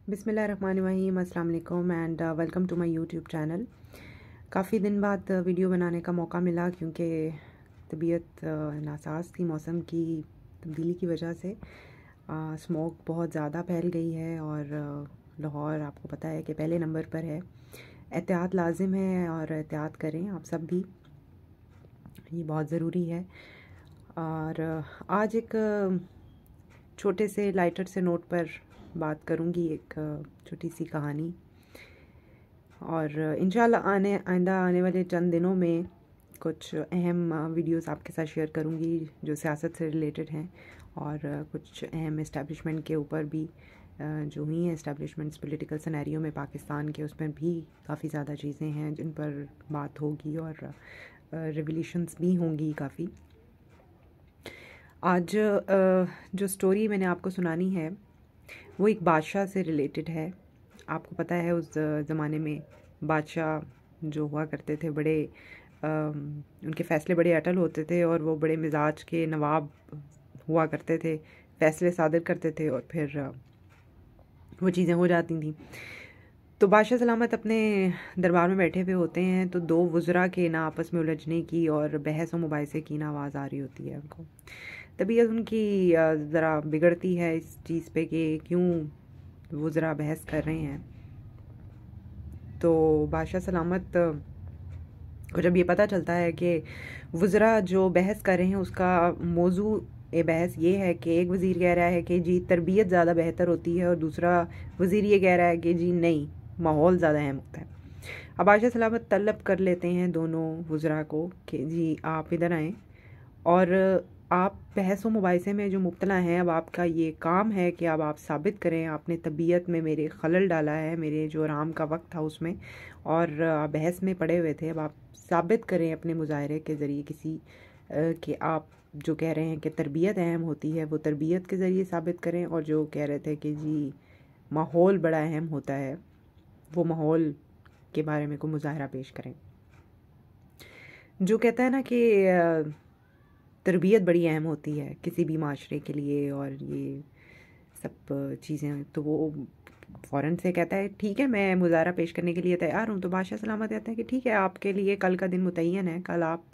बिस्मिल्लाहिर्रहमानिर्रहीम, अस्सलाम वालेकुम and welcome to my YouTube channel. काफ़ी दिन बाद वीडियो बनाने का मौका मिला क्योंकि तबीयत नासाज थी मौसम की तब्दीली की वजह से। स्मोक बहुत ज़्यादा फैल गई है और लाहौर आपको पता है कि पहले नंबर पर है। एहतियात लाजिम है और एहतियात करें आप सब भी, ये बहुत ज़रूरी है। और आज एक छोटे से लाइटर से नोट पर बात करूंगी, एक छोटी सी कहानी। और इंशाल्लाह आइंदा आने वाले चंद दिनों में कुछ अहम वीडियोस आपके साथ शेयर करूंगी जो सियासत से रिलेटेड हैं, और कुछ अहम इस्टेब्लिशमेंट के ऊपर भी जो हुई हैं इस्टेब्लिशमेंट्स पॉलिटिकल सिनेरियो में पाकिस्तान के, उसमें भी काफ़ी ज़्यादा चीज़ें हैं जिन पर बात होगी और रिवोल्यूशंस भी होंगी काफ़ी। आज जो स्टोरी मैंने आपको सुनानी है वो एक बादशाह से रिलेटेड है। आपको पता है उस ज़माने में बादशाह जो हुआ करते थे बड़े उनके फ़ैसले बड़े अटल होते थे और वो बड़े मिजाज के नवाब हुआ करते थे, फ़ैसले सादर करते थे और फिर वो चीज़ें हो जाती थी। तो बादशाह सलामत अपने दरबार में बैठे हुए होते हैं तो दो वज़रा के ना आपस में उलझने की और बहस व मुबाहिसे की ना आवाज़ आ रही होती है उनको। तबीयत उनकी ज़रा बिगड़ती है इस चीज़ पे कि क्यों वज़रा बहस कर रहे हैं। तो बादशाह सलामत को जब ये पता चलता है कि वज़रा जो बहस कर रहे हैं उसका मौजू बहस ये है कि एक वज़ीर कह रहा है कि जी तरबियत ज़्यादा बेहतर होती है और दूसरा वज़ीर ये कह रहा है कि जी नहीं, माहौल ज़्यादा अहम होता है। अब बादशाह सलामत तलब कर लेते हैं दोनों वज़रा को कि जी आप इधर आएँ और आप बहस व मुबाहिसे में जो मुब्तला हैं, अब आपका ये काम है कि अब आप साबित करें आपने तबीयत में मेरे खलल डाला है, मेरे जो आराम का वक्त था उसमें, और बहस में पड़े हुए थे। अब आप साबित करें अपने मुजाहरे के ज़रिए किसी कि आप जो कह रहे हैं कि तरबियत अहम होती है वो तरबियत के ज़रिए साबित करें, और जो कह रहे थे कि जी माहौल बड़ा अहम होता है वो माहौल के बारे में कोई मुजाहरा पेश करें। जो कहता है ना कि तरबियत बड़ी अहम होती है किसी भी माशरे के लिए और ये सब चीज़ें, तो वो फ़ौरन से कहता है ठीक है मैं मुजाहरा पेश करने के लिए तैयार हूँ। तो बादशाह सलामत कहते हैं कि ठीक है आपके लिए कल का दिन मुतय्यन है, कल आप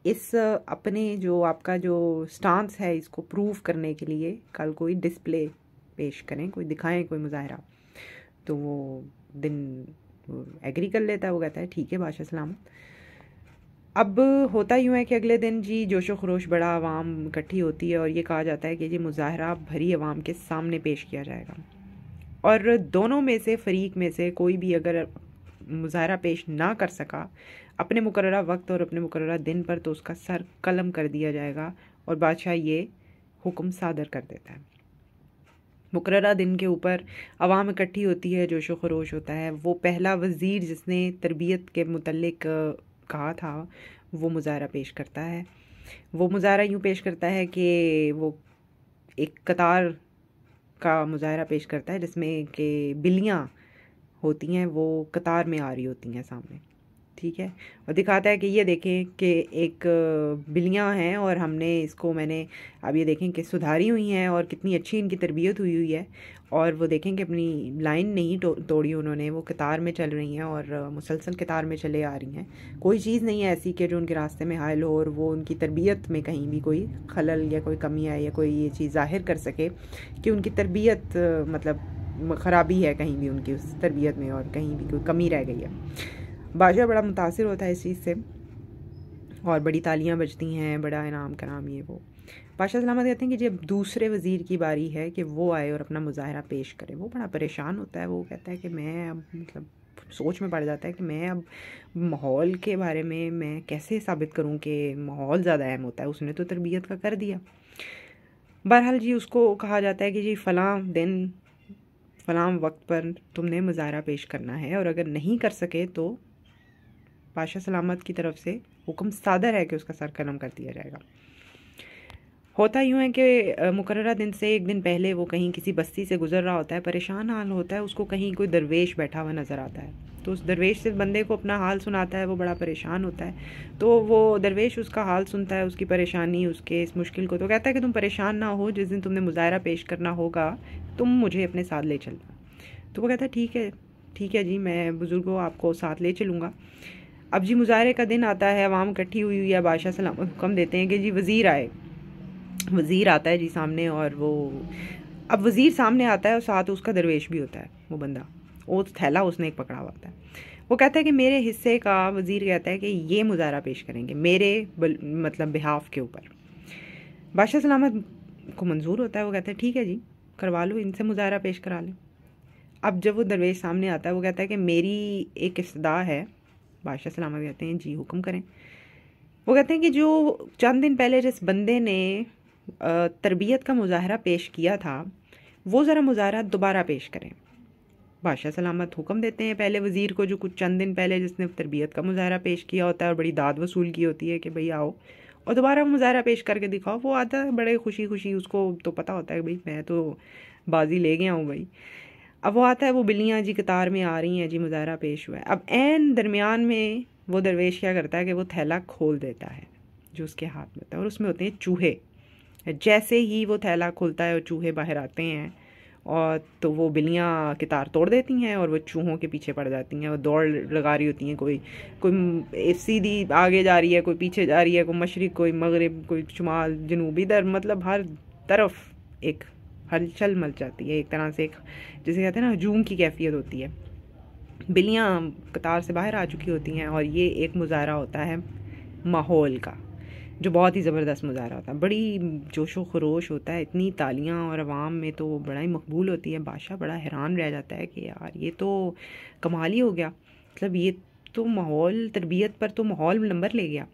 इस अपने जो आपका जो स्टांस है इसको प्रूव करने के लिए कल कोई डिस्प्ले पेश करें, कोई दिखाएं, कोई मुजाहरा। तो वो दिन एग्री कर लेता है, वो कहता है ठीक है बादशाह सलामत। अब होता यूँ है कि अगले दिन जी जोशो खरोश बड़ा आवाम इकट्ठी होती है और ये कहा जाता है कि जी मुजाहरा भरी आवाम के सामने पेश किया जाएगा, और दोनों में से फ़रीक में से कोई भी अगर मुजाहरा पेश ना कर सका अपने मुकर्ररा वक्त और अपने मुकर्ररा दिन पर तो उसका सर कलम कर दिया जाएगा। और बादशाह ये हुक्म सादर कर देता है। मुकर्ररा दिन के ऊपर आवाम इकट्ठी होती है, जोशो खरोश होता है। वो पहला वज़ीर जिसने तरबियत के मुतल्लिक कहा था वो मुजाहरा पेश करता है। वो मुजाहरा यूँ पेश करता है कि वो एक कतार का मुजाहरा पेश करता है जिसमें कि बिल्लियाँ होती हैं, वो कतार में आ रही होती हैं सामने, ठीक है। और दिखाता है कि ये देखें कि एक बिल्लियाँ हैं और हमने इसको मैंने अब ये देखें कि सुधारी हुई हैं और कितनी अच्छी इनकी तरबियत हुई हुई है, और वो देखें कि अपनी लाइन नहीं तोड़ी उन्होंने, वो कतार में चल रही हैं और मुसलसल कतार में चले आ रही हैं। कोई चीज़ नहीं है ऐसी कि जो उनके रास्ते में हायल हो और वो उनकी तरबियत में कहीं भी कोई खलल या कोई कमी आए या कोई ये चीज़ ज़ाहिर कर सके कि उनकी तरबियत मतलब ख़राबी है कहीं भी उनकी उस तरबियत में और कहीं भी कोई कमी रह गई है। बादशाह बड़ा मुतासिर होता है इस चीज़ से और बड़ी तालियां बजती हैं, बड़ा इनाम कराम ये वो। बादशाह सलामत कहते हैं कि जब दूसरे वज़ीर की बारी है कि वो आए और अपना मुजाहरा पेश करे, वो बड़ा परेशान होता है। वो कहता है कि मैं अब मतलब सोच में पड़ जाता है कि मैं अब माहौल के बारे में मैं कैसे साबित करूं कि माहौल ज़्यादा अहम होता है, उसने तो तरबियत का कर दिया। बहरहाल जी उसको कहा जाता है कि जी फ़लाँ दिन फ़लाँ वक्त पर तुमने मुजाहरा पेश करना है, और अगर नहीं कर सके तो बादशाह सलामत की तरफ से हुक्म सादर है कि उसका सर कलम कर दिया जाएगा। होता यूँ है कि मुकर्ररा दिन से एक दिन पहले वो कहीं किसी बस्ती से गुजर रहा होता है, परेशान हाल होता है, उसको कहीं कोई दरवेश बैठा हुआ नज़र आता है। तो उस दरवेश से बंदे को अपना हाल सुनाता है, वो बड़ा परेशान होता है। तो वो दरवेश उसका हाल सुनता है, उसकी परेशानी, उसके इस मुश्किल को, तो कहता है कि तुम परेशान ना हो, जिस दिन तुमने मुजाहरा पेश करना होगा तुम मुझे अपने साथ ले चलना। तो वो कहता है ठीक है जी, मैं बुज़ुर्गों आपको साथ ले चलूँगा। अब जी मुज़ाहरे का दिन आता है, अवाम इकट्ठी हुई हुई है, बादशाह सलामत हुक्म देते हैं कि जी वज़ीर आए। वज़ीर आता है जी सामने, और वो अब वज़ीर सामने आता है और साथ उसका दरवेश भी होता है। वो बंदा, वो थैला उसने एक पकड़ा हुआ होता है। वो कहता है कि मेरे हिस्से का, वज़ीर कहता है कि ये मुज़ाहरा पेश करेंगे मेरे मतलब बिहाफ के ऊपर। बादशाह सलामत को मंजूर होता है। वो कहता है ठीक है जी, करवा लो, इनसे मुज़ाहरा पेश करा लें। अब जब वो दरवेश सामने आता है, वो कहता है कि मेरी एक इस्तदा है। बादशाह सलामत कहते हैं जी हुक्म करें। वो कहते हैं कि जो चंद दिन पहले जिस बंदे ने तरबियत का मुज़ाहरा पेश किया था, वो ज़रा मुज़ाहरा दोबारा पेश करें। बादशाह सलामत हुक्म देते हैं पहले वज़ीर को, जो कुछ चंद दिन पहले जिसने तरबियत का मुज़ाहरा पेश किया होता है और बड़ी दाद वसूल की होती है कि भाई आओ और दोबारा मुज़ाहरा पेश करके दिखाओ। वो आता है बड़े खुशी खुशी, उसको तो पता होता है भाई मैं तो बाजी ले गया हूँ भाई। अब वो आता है, वो बिल्लियाँ जी कतार में आ रही हैं जी, मुज़ाहरा पेश हुआ है। अब ऐन दरमियान में वो दरवेश क्या करता है कि वो थैला खोल देता है जो उसके हाथ में होता है, और उसमें होते हैं चूहे। जैसे ही वो थैला खुलता है और चूहे बाहर आते हैं, और तो वो बिल्लियाँ कितार तोड़ देती हैं और वो चूहों के पीछे पड़ जाती हैं और दौड़ लगा रही होती हैं। कोई सीधी आगे जा रही है, कोई पीछे जा रही है, कोई मशरिक, कोई मगरिब, कोई शुमाल, जनूब, इधर मतलब हर तरफ एक हलचल मच जाती है। एक तरह से एक जिसे कहते हैं ना हजूम की कैफियत होती है। बिल्लियाँ कतार से बाहर आ चुकी होती हैं और ये एक मुज़ाहरा होता है माहौल का, जो बहुत ही ज़बरदस्त मुज़ाहरा होता है। बड़ी जोशो खरोश होता है, इतनी तालियां, और अवाम में तो बड़ा ही मकबूल होती है। बादशाह बड़ा हैरान रह जाता है कि यार ये तो कमाल ही हो गया, मतलब ये तो माहौल, तरबियत पर तो माहौल नंबर ले गया।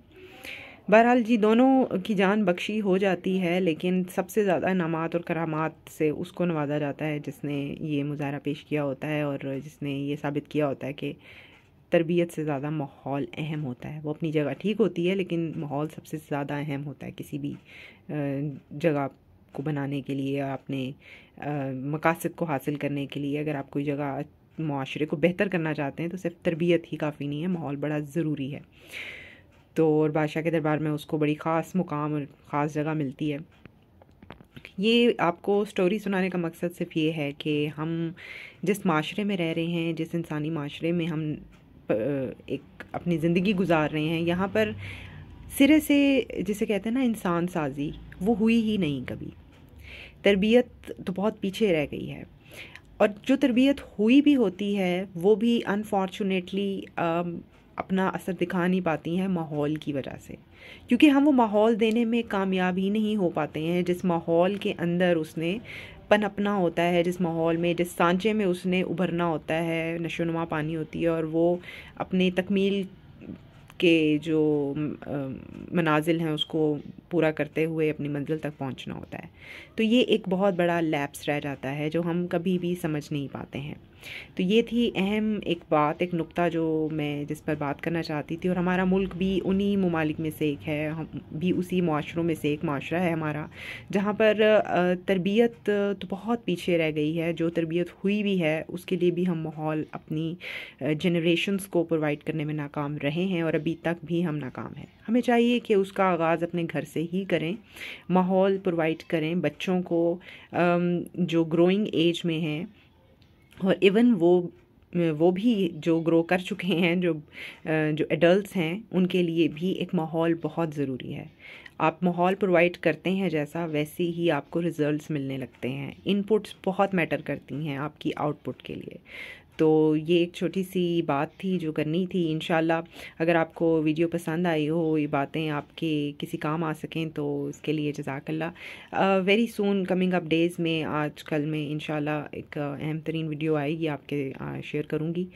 बहरहाल जी दोनों की जान बख्शी हो जाती है, लेकिन सबसे ज़्यादा इनामात और करामात से उसको नवाजा जाता है जिसने ये मुज़ाहरा पेश किया होता है और जिसने ये साबित किया होता है कि तरबियत से ज़्यादा माहौल अहम होता है। वो अपनी जगह ठीक होती है, लेकिन माहौल सबसे ज़्यादा अहम होता है किसी भी जगह को बनाने के लिए, अपने मकासद को हासिल करने के लिए। अगर आप कोई जगह मुआशरे को बेहतर करना चाहते हैं तो सिर्फ तरबियत ही काफ़ी नहीं है, माहौल बड़ा ज़रूरी है। तो और बादशाह के दरबार में उसको बड़ी ख़ास मुकाम और ख़ास जगह मिलती है। ये आपको स्टोरी सुनाने का मकसद सिर्फ ये है कि हम जिस माशरे में रह रहे हैं, जिस इंसानी माशरे में हम एक अपनी ज़िंदगी गुजार रहे हैं, यहाँ पर सिरे से जिसे कहते हैं ना इंसान साजी, वो हुई ही नहीं कभी। तरबियत तो बहुत पीछे रह गई है, और जो तरबियत हुई भी होती है वो भी अनफॉर्चुनेटली अपना असर दिखा नहीं पाती हैं माहौल की वजह से, क्योंकि हम वो माहौल देने में कामयाब ही नहीं हो पाते हैं जिस माहौल के अंदर उसने पनपना होता है, जिस माहौल में, जिस सांचे में उसने उभरना होता है, नशोनुमा पानी होती है, और वो अपने तकमील के जो मनाजिल हैं उसको पूरा करते हुए अपनी मंजिल तक पहुंचना होता है। तो ये एक बहुत बड़ा लैप्स रह जाता है जो हम कभी भी समझ नहीं पाते हैं। तो ये थी अहम एक बात, एक नुक्ता जो मैं जिस पर बात करना चाहती थी। और हमारा मुल्क भी उन्हीं ममालिक में से एक है, हम भी उसी मुआशरों में से एक मुआशरा है हमारा, जहाँ पर तरबियत तो बहुत पीछे रह गई है। जो तरबियत हुई भी है उसके लिए भी हम माहौल अपनी जनरेशन्स को प्रोवाइड करने में नाकाम रहे हैं, और अभी तक भी हम नाकाम हैं। हमें चाहिए कि उसका आगाज़ अपने घर से ही करें, माहौल प्रोवाइड करें बच्चों को जो ग्रोइंग एज में हैं, और इवन वो भी जो ग्रो कर चुके हैं, जो एडल्ट्स हैं, उनके लिए भी एक माहौल बहुत ज़रूरी है। आप माहौल प्रोवाइड करते हैं जैसा, वैसे ही आपको रिज़ल्ट्स मिलने लगते हैं। इनपुट्स बहुत मैटर करती हैं आपकी आउटपुट के लिए। तो ये एक छोटी सी बात थी जो करनी थी। इंशाल्लाह अगर आपको वीडियो पसंद आई हो, ये बातें आपके किसी काम आ सकें, तो इसके लिए जज़ाकल्लाह। Very soon coming up days में, आजकल में इंशाल्लाह एक अहम तरीन वीडियो आएगी, आपके शेयर करूँगी,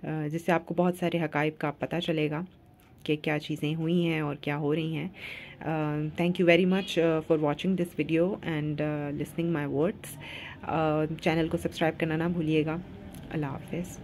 जिससे आपको बहुत सारे हक़ाइक़ का पता चलेगा कि क्या चीज़ें हुई हैं और क्या हो रही हैं। Thank you very much for watching this video and listening my words. Channel को सब्सक्राइब करना ना भूलिएगा। अल्लाह हाफ़िज़।